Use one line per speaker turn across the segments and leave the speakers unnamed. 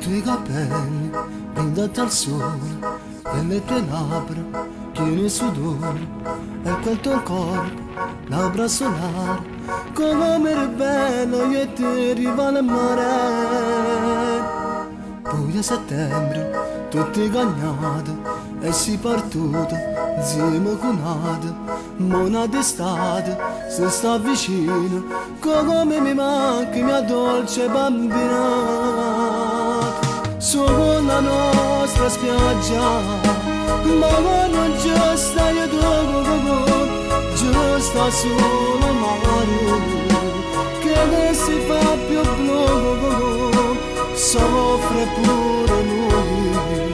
tuoi capelli brindati al sole e le tue labbra piene di sudore e quel tuo corpo labbra solare come eri bello io e te rivale al mare. Poi a settembre tutti cagnati e si partuto insieme con mona d'estate se sta vicino come mi manchi mia dolce bambina. Su con la nostra spiaggia ma non giusta io tu giusta solo mare che ne si fa più blu soffre pure lui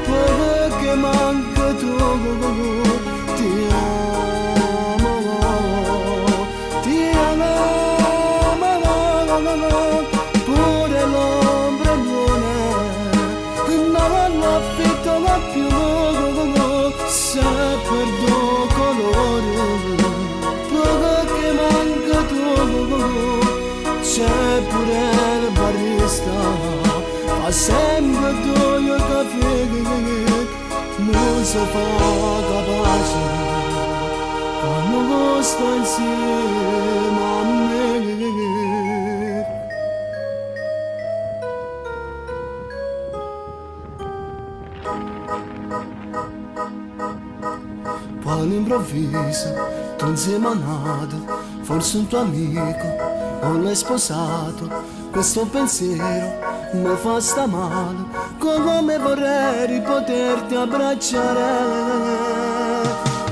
poco che manca tu ti amo pure l'ombra non affitto ma più se perdo colore poco che manca tu c'è pure il barista fa sempre due caffè non si fa capace quando sta insieme a me. Poi all'improvviso tu insieme a nato forse un tuo amico o l'hai sposato questo pensiero mi fa sta male come vorrei poterti abbracciare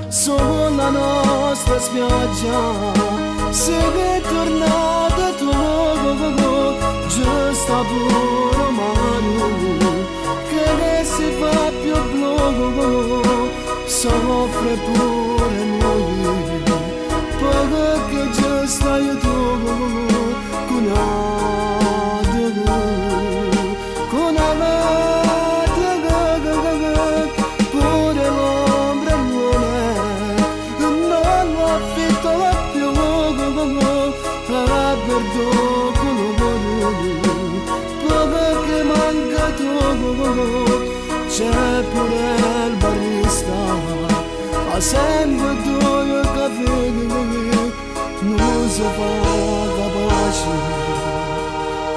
su la nostra spiaggia sei tornato tu giusto pure mare che ne si fa più blu soffre pure noi poco che giusto io tu con amate pure l'ombra non affitto più perdo colore poco che manca tu c'è pure il barista fa sempre due caffè non si fa capace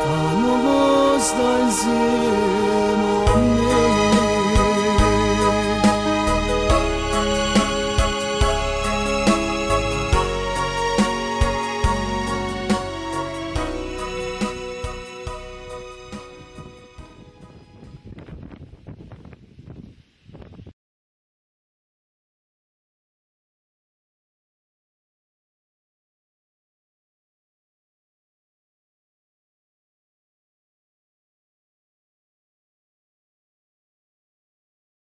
quando sta insieme